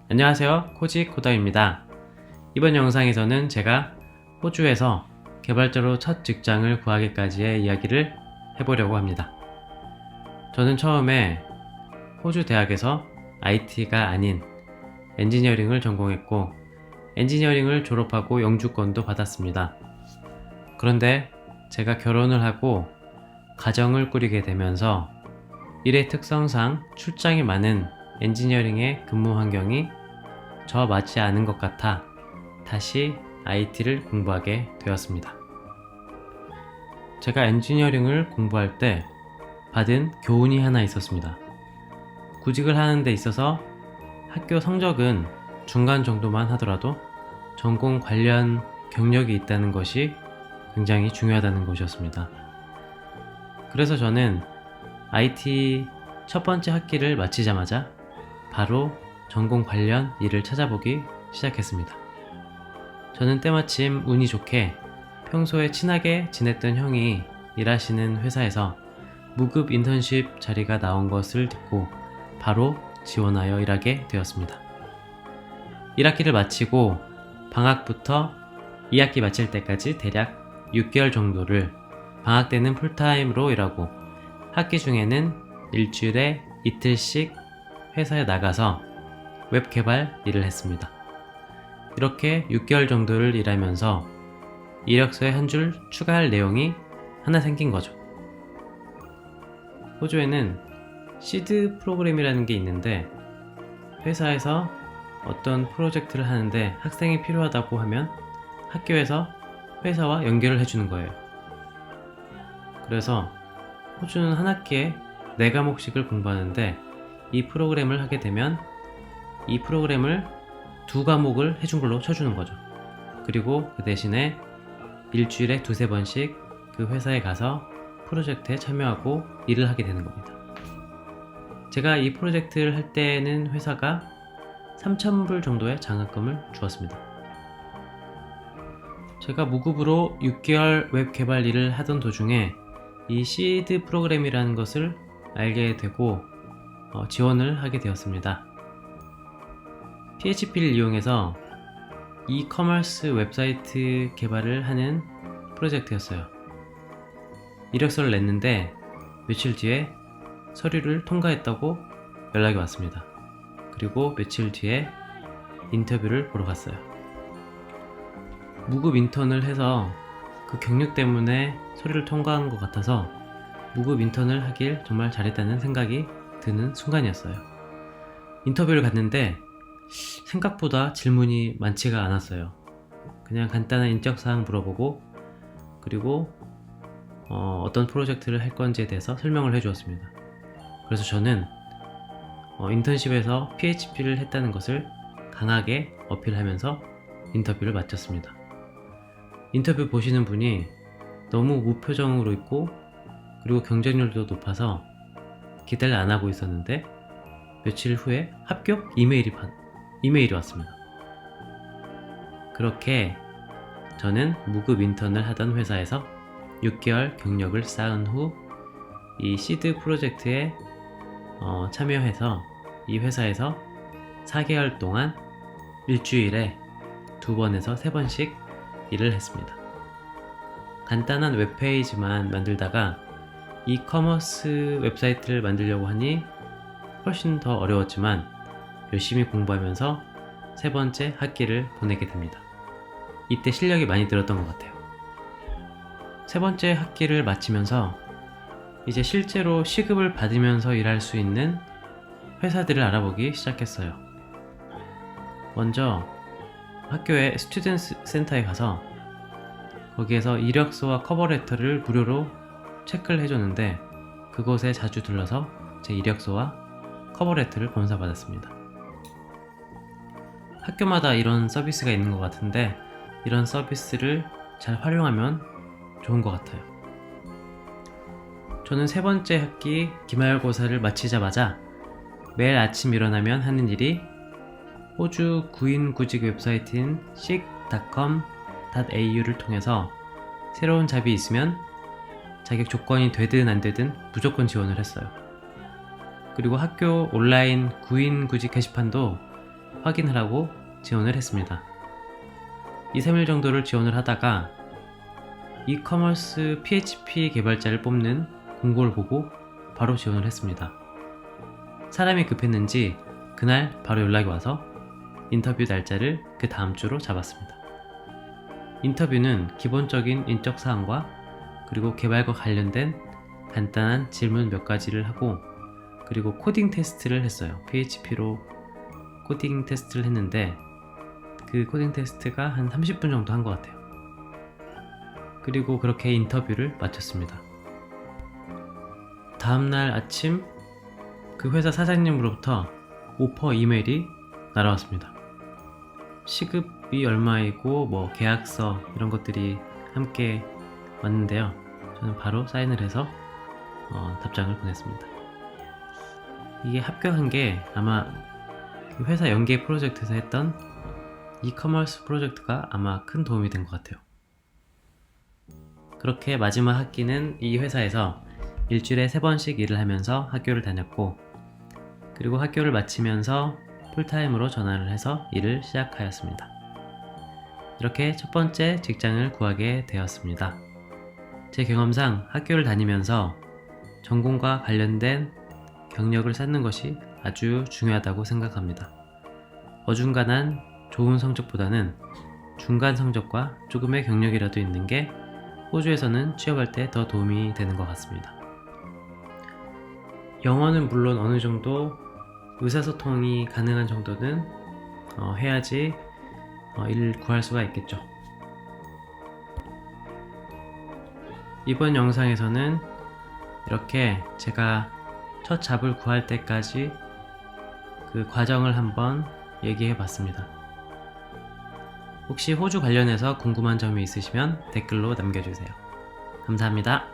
안녕하세요, 코지코더입니다. 이번 영상에서는 제가 호주에서 개발자로 첫 직장을 구하기까지의 이야기를 해보려고 합니다. 저는 처음에 호주 대학에서 IT가 아닌 엔지니어링을 전공했고 엔지니어링을 졸업하고 영주권도 받았습니다. 그런데 제가 결혼을 하고 가정을 꾸리게 되면서 일의 특성상 출장이 많은 엔지니어링의 근무 환경이 저 맞지 않은 것 같아 다시 IT를 공부하게 되었습니다. 제가 엔지니어링을 공부할 때 받은 교훈이 하나 있었습니다. 구직을 하는 데 있어서 학교 성적은 중간 정도만 하더라도 전공 관련 경력이 있다는 것이 굉장히 중요하다는 것이었습니다. 그래서 저는 IT 첫 번째 학기를 마치자마자 바로 전공 관련 일을 찾아보기 시작했습니다. 저는 때마침 운이 좋게 평소에 친하게 지냈던 형이 일하시는 회사에서 무급 인턴십 자리가 나온 것을 듣고 바로 지원하여 일하게 되었습니다. 1학기를 마치고 방학부터 2학기 마칠 때까지 대략 6개월 정도를 방학 때는 풀타임으로 일하고 학기 중에는 일주일에 이틀씩 회사에 나가서 웹 개발 일을 했습니다. 이렇게 6개월 정도를 일하면서 이력서에 한 줄 추가할 내용이 하나 생긴 거죠. 호주에는 시드 프로그램이라는 게 있는데 회사에서 어떤 프로젝트를 하는데 학생이 필요하다고 하면 학교에서 회사와 연결을 해주는 거예요. 그래서 호주는 한 학기에 4과목씩을 공부하는데 이 프로그램을 하게 되면 이 프로그램을 2과목을 해준 걸로 쳐주는 거죠. 그리고 그 대신에 일주일에 2-3번씩 그 회사에 가서 프로젝트에 참여하고 일을 하게 되는 겁니다. 제가 이 프로젝트를 할 때는 회사가 3,000불 정도의 장학금을 주었습니다. 제가 무급으로 6개월 웹 개발 일을 하던 도중에 이 시드 프로그램이라는 것을 알게 되고 지원을 하게 되었습니다. PHP를 이용해서 이커머스 웹사이트 개발을 하는 프로젝트였어요. 이력서를 냈는데 며칠 뒤에 서류를 통과했다고 연락이 왔습니다. 그리고 며칠 뒤에 인터뷰를 보러 갔어요. 무급 인턴을 해서 그 경력 때문에 서류를 통과한 것 같아서 무급 인턴을 하길 정말 잘했다는 생각이 드는 순간이었어요. 인터뷰를 갔는데 생각보다 질문이 많지가 않았어요. 그냥 간단한 인적사항 물어보고 그리고 어떤 프로젝트를 할 건지에 대해서 설명을 해주었습니다. 그래서 저는 인턴십에서 PHP를 했다는 것을 강하게 어필하면서 인터뷰를 마쳤습니다. 인터뷰 보시는 분이 너무 무표정으로 있고 그리고 경쟁률도 높아서 기대를 안 하고 있었는데 며칠 후에 합격 이메일이 왔습니다. 그렇게 저는 무급 인턴을 하던 회사에서 6개월 경력을 쌓은 후 이 시드 프로젝트에 참여해서 이 회사에서 4개월 동안 일주일에 2번에서 3번씩 일을 했습니다. 간단한 웹페이지만 만들다가 이커머스 웹사이트를 만들려고 하니 훨씬 더 어려웠지만 열심히 공부하면서 3번째 학기를 보내게 됩니다. 이때 실력이 많이 늘었던 것 같아요. 3번째 학기를 마치면서 이제 실제로 시급을 받으면서 일할 수 있는 회사들을 알아보기 시작했어요. 먼저 학교의 스튜던트 센터에 가서 거기에서 이력서와 커버레터를 무료로 체크를 해줬는데 그곳에 자주 들러서 제 이력서와 커버레터를 검사받았습니다. 학교마다 이런 서비스가 있는 것 같은데 이런 서비스를 잘 활용하면 좋은 것 같아요. 저는 3번째 학기 기말고사를 마치자마자 매일 아침 일어나면 하는 일이 호주 구인 구직 웹사이트인 seek.com.au를 통해서 새로운 잡이 있으면 자격 조건이 되든 안 되든 무조건 지원을 했어요. 그리고 학교 온라인 구인 구직 게시판도 확인을 하고 지원을 했습니다. 2, 3일 정도를 지원을 하다가 이커머스 PHP 개발자를 뽑는 공고를 보고 바로 지원을 했습니다. 사람이 급했는지 그날 바로 연락이 와서 인터뷰 날짜를 그 다음 주로 잡았습니다. 인터뷰는 기본적인 인적 사항과 그리고 개발과 관련된 간단한 질문 몇 가지를 하고 그리고 코딩 테스트를 했어요. PHP로 코딩 테스트를 했는데 그 코딩 테스트가 한 30분 정도 한 것 같아요. 그리고 그렇게 인터뷰를 마쳤습니다. 다음날 아침 그 회사 사장님으로부터 오퍼 이메일이 날아왔습니다. 시급이 얼마이고 뭐 계약서 이런 것들이 함께 왔는데요. 저는 바로 사인을 해서 답장을 보냈습니다. 이게 합격한 게 아마 그 회사 연계 프로젝트에서 했던 이커머스 프로젝트가 아마 큰 도움이 된 것 같아요. 그렇게 마지막 학기는 이 회사에서 일주일에 3번씩 일을 하면서 학교를 다녔고 그리고 학교를 마치면서 풀타임으로 전화를 해서 일을 시작하였습니다. 이렇게 첫 번째 직장을 구하게 되었습니다. 제 경험상 학교를 다니면서 전공과 관련된 경력을 쌓는 것이 아주 중요하다고 생각합니다. 어중간한 좋은 성적보다는 중간 성적과 조금의 경력이라도 있는 게 호주에서는 취업할 때 더 도움이 되는 것 같습니다. 영어는 물론 어느 정도 의사소통이 가능한 정도는 해야지 일을 구할 수가 있겠죠. 이번 영상에서는 이렇게 제가 첫 잡을 구할 때까지 그 과정을 한번 얘기해 봤습니다. 혹시 호주 관련해서 궁금한 점이 있으시면 댓글로 남겨주세요. 감사합니다.